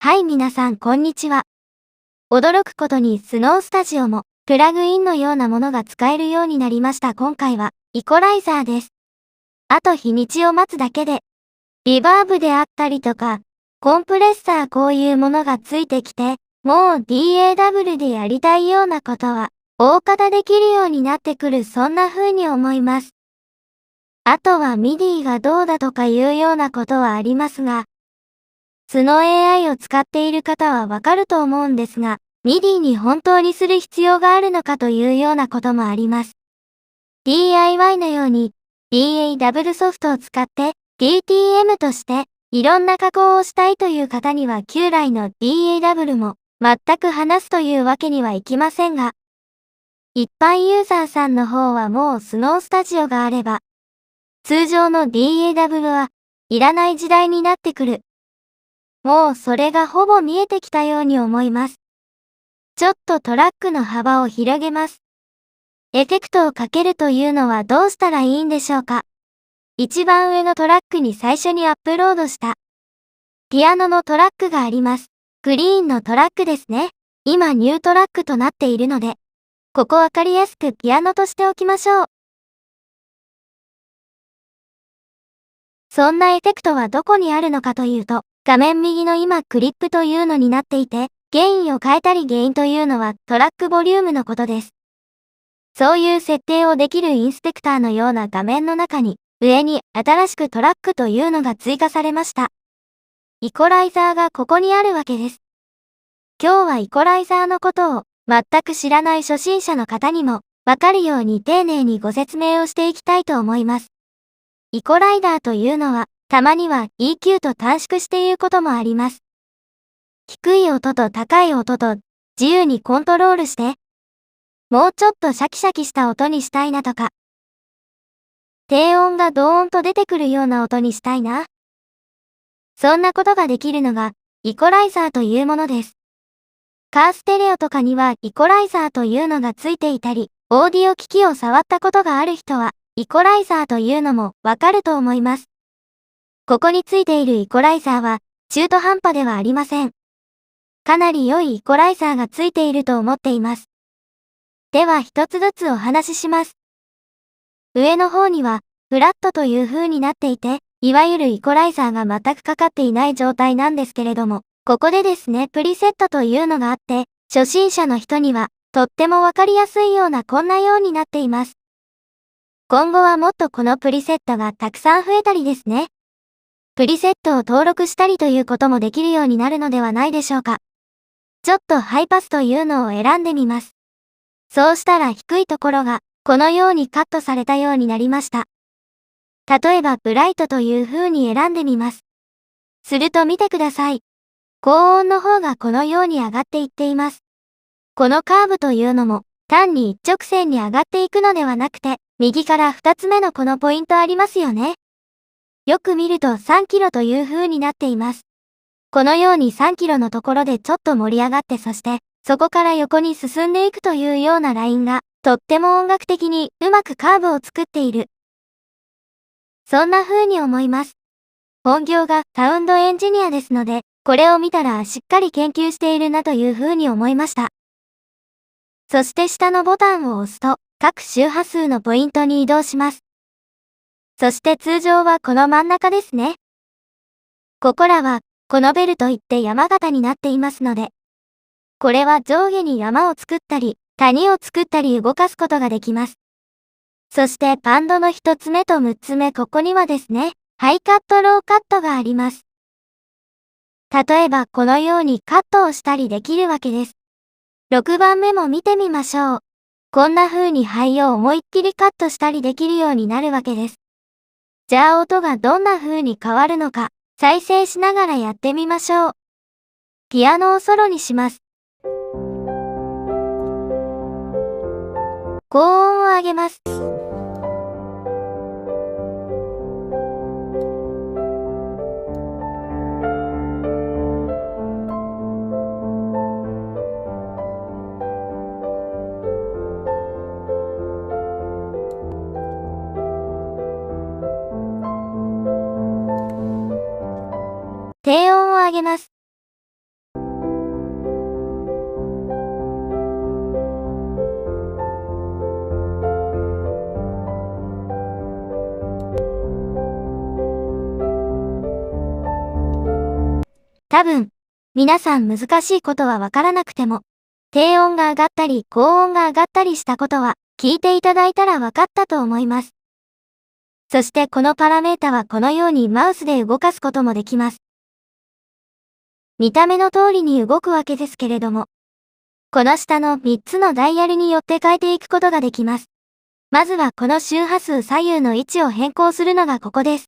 はい、皆さん、こんにちは。驚くことにスノースタジオも、プラグインのようなものが使えるようになりました。今回は、イコライザーです。あと日にちを待つだけで、リバーブであったりとか、コンプレッサーこういうものがついてきて、もう DAW でやりたいようなことは、大方できるようになってくる、そんな風に思います。あとは MIDI がどうだとかいうようなことはありますが、スノ AI を使っている方はわかると思うんですが、MIDI に本当にする必要があるのかというようなこともあります。DIY のように DAW ソフトを使って DTM としていろんな加工をしたいという方には旧来の DAW も全く話すというわけにはいきませんが、一般ユーザーさんの方はもうスノースタジオがあれば、通常の DAW はいらない時代になってくる。もうそれがほぼ見えてきたように思います。ちょっとトラックの幅を広げます。エフェクトをかけるというのはどうしたらいいんでしょうか。一番上のトラックに最初にアップロードしたピアノのトラックがあります。グリーンのトラックですね。今ニュートラックとなっているので、ここわかりやすくピアノとしておきましょう。そんなエフェクトはどこにあるのかというと、画面右の今クリップというのになっていて、ゲインを変えたりゲインというのはトラックボリュームのことです。そういう設定をできるインスペクターのような画面の中に、上に新しくトラックというのが追加されました。イコライザーがここにあるわけです。今日はイコライザーのことを全く知らない初心者の方にもわかるように丁寧にご説明をしていきたいと思います。イコライダーというのは、たまには EQ と短縮して言うこともあります。低い音と高い音と自由にコントロールして、もうちょっとシャキシャキした音にしたいなとか、低音がドーンと出てくるような音にしたいな。そんなことができるのが、イコライザーというものです。カーステレオとかにはイコライザーというのがついていたり、オーディオ機器を触ったことがある人は、イコライザーというのもわかると思います。ここについているイコライザーは、中途半端ではありません。かなり良いイコライザーがついていると思っています。では一つずつお話しします。上の方には、フラットという風になっていて、いわゆるイコライザーが全くかかっていない状態なんですけれども、ここでですね、プリセットというのがあって、初心者の人には、とってもわかりやすいようなこんなようになっています。今後はもっとこのプリセットがたくさん増えたりですね。プリセットを登録したりということもできるようになるのではないでしょうか。ちょっとハイパスというのを選んでみます。そうしたら低いところが、このようにカットされたようになりました。例えばブライトという風に選んでみます。すると見てください。高音の方がこのように上がっていっています。このカーブというのも、単に一直線に上がっていくのではなくて、右から2つ目のこのポイントありますよね。よく見ると3キロという風になっています。このように3キロのところでちょっと盛り上がってそして、そこから横に進んでいくというようなラインが、とっても音楽的にうまくカーブを作っている。そんな風に思います。本業がサウンドエンジニアですので、これを見たらしっかり研究しているなという風に思いました。そして下のボタンを押すと、各周波数のポイントに移動します。そして通常はこの真ん中ですね。ここらは、このベルといって山形になっていますので、これは上下に山を作ったり、谷を作ったり動かすことができます。そしてバンドの1つ目と6つ目ここにはですね、ハイカットローカットがあります。例えばこのようにカットをしたりできるわけです。6番目も見てみましょう。こんな風に肺を思いっきりカットしたりできるようになるわけです。じゃあ音がどんな風に変わるのか、再生しながらやってみましょう。ピアノをソロにします。高音を上げます。低音を上げます。多分、皆さん難しいことはわからなくても、低音が上がったり高音が上がったりしたことは聞いていただいたらわかったと思います。そしてこのパラメータはこのようにマウスで動かすこともできます。見た目の通りに動くわけですけれども、この下の3つのダイヤルによって変えていくことができます。まずはこの周波数左右の位置を変更するのがここです。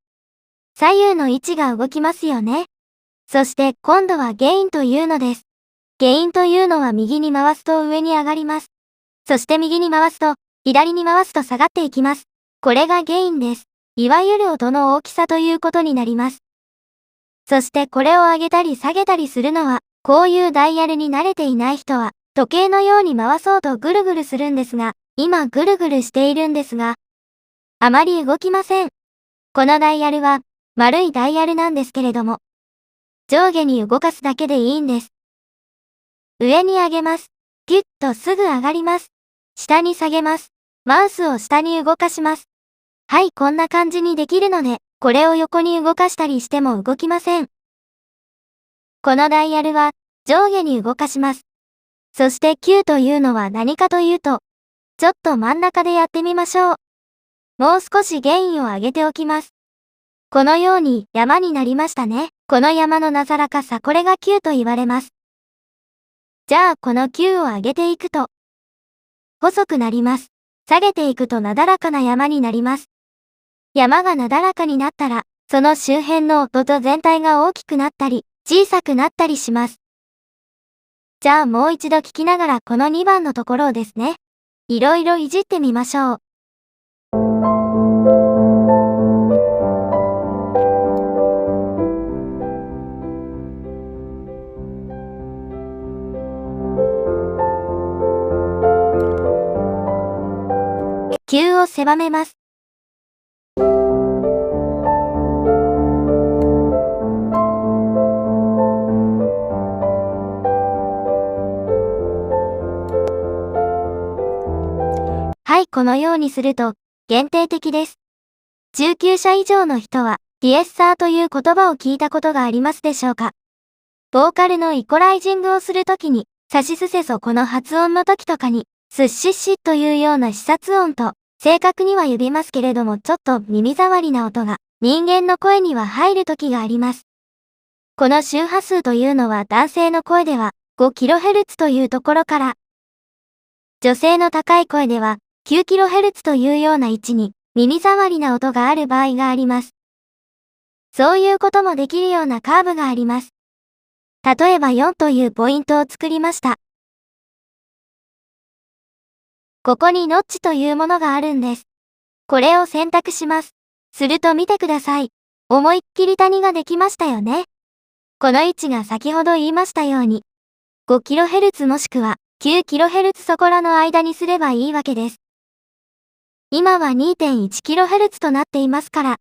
左右の位置が動きますよね。そして今度はゲインというのです。ゲインというのは右に回すと上に上がります。そして右に回すと、左に回すと下がっていきます。これがゲインです。いわゆる音の大きさということになります。そしてこれを上げたり下げたりするのは、こういうダイヤルに慣れていない人は、時計のように回そうとぐるぐるするんですが、今ぐるぐるしているんですが、あまり動きません。このダイヤルは、丸いダイヤルなんですけれども、上下に動かすだけでいいんです。上に上げます。ギュッとすぐ上がります。下に下げます。マウスを下に動かします。はい、こんな感じにできるので、これを横に動かしたりしても動きません。このダイヤルは上下に動かします。そして Q というのは何かというと、ちょっと真ん中でやってみましょう。もう少しゲインを上げておきます。このように山になりましたね。この山のなだらかさ、これが Q と言われます。じゃあこの Q を上げていくと、細くなります。下げていくとなだらかな山になります。山がなだらかになったら、その周辺の音と全体が大きくなったり、小さくなったりします。じゃあもう一度聞きながらこの2番のところをですね、いろいろいじってみましょう。Q を狭めます。はい、このようにすると、限定的です。19歳以上の人は、ディエッサーという言葉を聞いたことがありますでしょうか。ボーカルのイコライジングをするときに、サシスセソこの発音の時とかに、スッシッシッというような視察音と、正確には呼びますけれどもちょっと耳障りな音が、人間の声には入る時があります。この周波数というのは男性の声では 5kHz というところから、女性の高い声では 9kHz というような位置に耳障りな音がある場合があります。そういうこともできるようなカーブがあります。例えば4というポイントを作りました。ここにノッチというものがあるんです。これを選択します。すると見てください。思いっきり谷ができましたよね。この位置が先ほど言いましたように、5kHz もしくは 9kHz そこらの間にすればいいわけです。今は 2.1kHz となっていますから、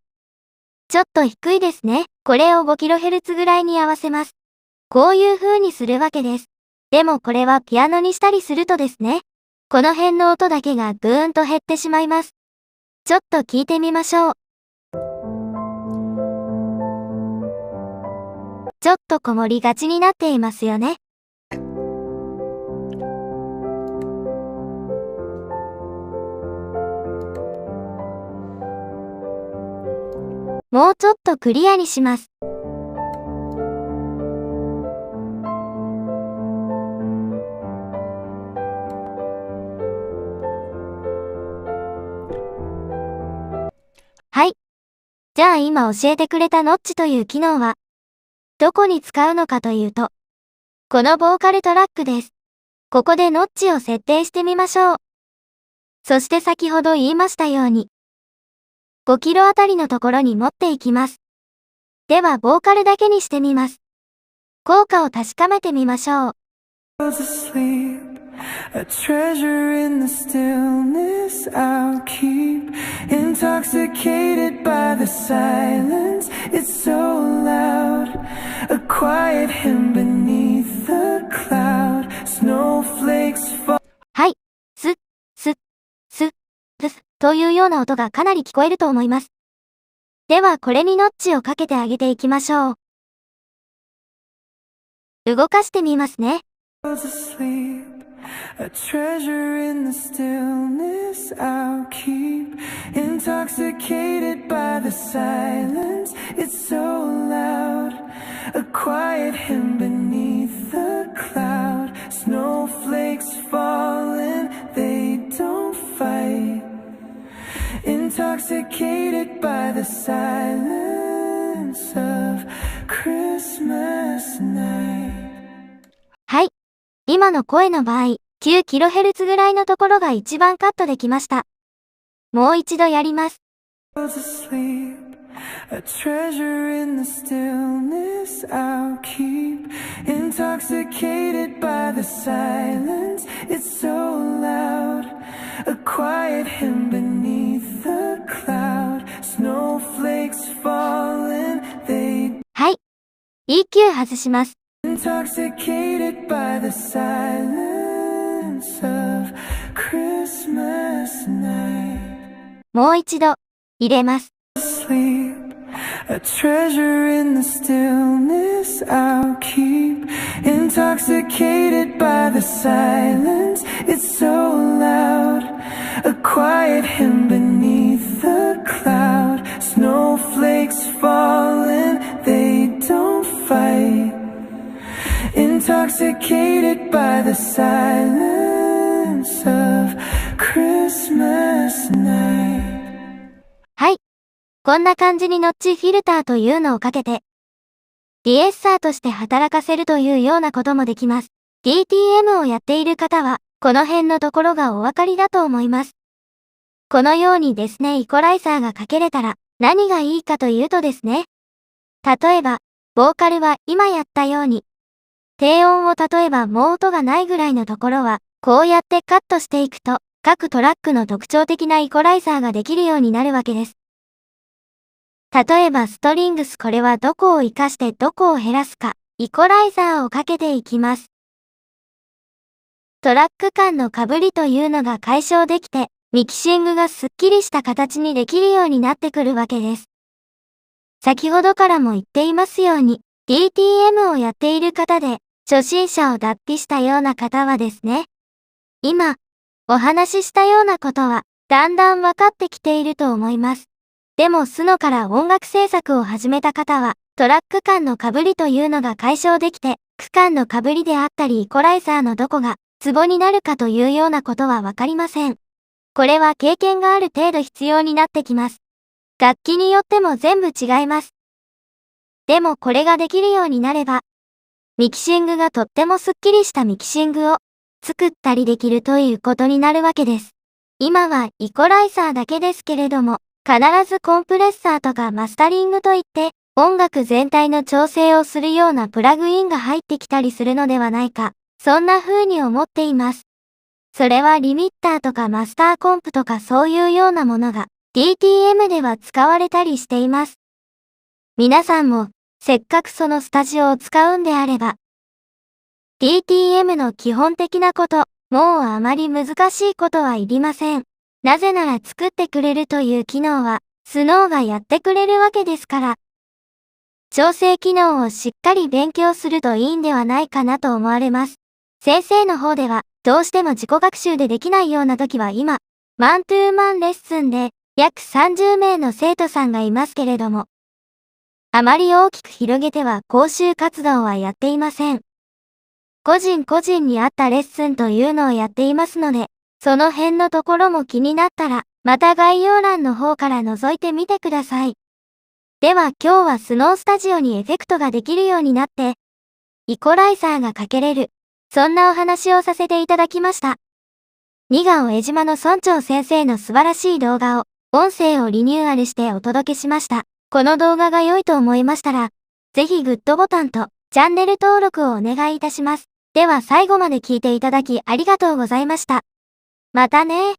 ちょっと低いですね。これを 5kHz ぐらいに合わせます。こういう風にするわけです。でもこれはピアノにしたりするとですね、この辺の音だけがぐーんと減ってしまいます。ちょっと聞いてみましょう。ちょっとこもりがちになっていますよね。もうちょっとクリアにします。はい。じゃあ今教えてくれたノッチという機能は、どこに使うのかというと、このボーカルトラックです。ここでノッチを設定してみましょう。そして先ほど言いましたように、5キロあたりのところに持っていきます。ではボーカルだけにしてみます。効果を確かめてみましょう。A treasure in the stillness I'll keep, intoxicated by the silence. It's so loud, a quiet hymn beneath the cloud. Snowflakes fall. はい、ス、ス、ス、スというような音がかなり聞こえると思います。ではこれにノッチをかけてあげていきましょう。動かしてみますね。A treasure in the stillness I'll keep, intoxicated by the silence, it's so loud. A quiet hymn beneath the cloud, snowflakes falling, they don't fight. Intoxicated by the silence of Christmas night. はい。今の声の場合、9kHz ぐらいのところが一番カットできました。もう一度やります。A treasure in the stillness I'll keep, intoxicated by the silence, it's so loud. A quiet hymn beneath the cloud, snowflakes falling, they はい。EQ 外します。intoxicated by the silence of Christmas night. もう一度入れます。Sleep, a treasure in the stillness I'll keep, intoxicated by the silence, it's so loud. A quiet hymn beneath the cloud, snowflakes falling, they don't fight. Intoxicated by the silence of Christmas night. はい。こんな感じにノッチフィルターというのをかけて、ディエッサーとして働かせるというようなこともできます。DTM をやっている方は、この辺のところがお分かりだと思います。このようにですね、イコライザーがかけれたら、何がいいかというとですね。例えば、ボーカルは今やったように、低音を例えばもう音がないぐらいのところは、こうやってカットしていくと、各トラックの特徴的なイコライザーができるようになるわけです。例えばストリングス、これはどこを活かしてどこを減らすか、イコライザーをかけていきます。トラック間の被りというのが解消できて、ミキシングがすっきりした形にできるようになってくるわけです。先ほどからも言っていますように、DTM をやっている方で、初心者を脱皮したような方はですね、今、お話ししたようなことは、だんだん分かってきていると思います。でもスノから音楽制作を始めた方は、トラック間の被りというのが解消できて、区間の被りであったりイコライザーのどこが、ツボになるかというようなことはわかりません。これは経験がある程度必要になってきます。楽器によっても全部違います。でもこれができるようになれば、ミキシングがとってもスッキリしたミキシングを作ったりできるということになるわけです。今はイコライザーだけですけれども、必ずコンプレッサーとかマスタリングといって、音楽全体の調整をするようなプラグインが入ってきたりするのではないか、そんな風に思っています。それはリミッターとかマスターコンプとかそういうようなものが DTM では使われたりしています。皆さんもせっかくそのスタジオを使うんであれば、DTM の基本的なこと、もうあまり難しいことはいりません。なぜなら作ってくれるという機能は、スノーがやってくれるわけですから。調整機能をしっかり勉強するといいんではないかなと思われます。先生の方では、どうしても自己学習でできないような時は今、マントゥーマンレッスンで、約30名の生徒さんがいますけれども、あまり大きく広げては講習活動はやっていません。個人個人に合ったレッスンというのをやっていますので、その辺のところも気になったら、また概要欄の方から覗いてみてください。では今日はスノースタジオにエフェクトができるようになって、イコライザーがかけれる、そんなお話をさせていただきました。2が江島の村長先生の素晴らしい動画を、音声をリニューアルしてお届けしました。この動画が良いと思いましたら、ぜひグッドボタンとチャンネル登録をお願いいたします。では最後まで聞いていただきありがとうございました。またね。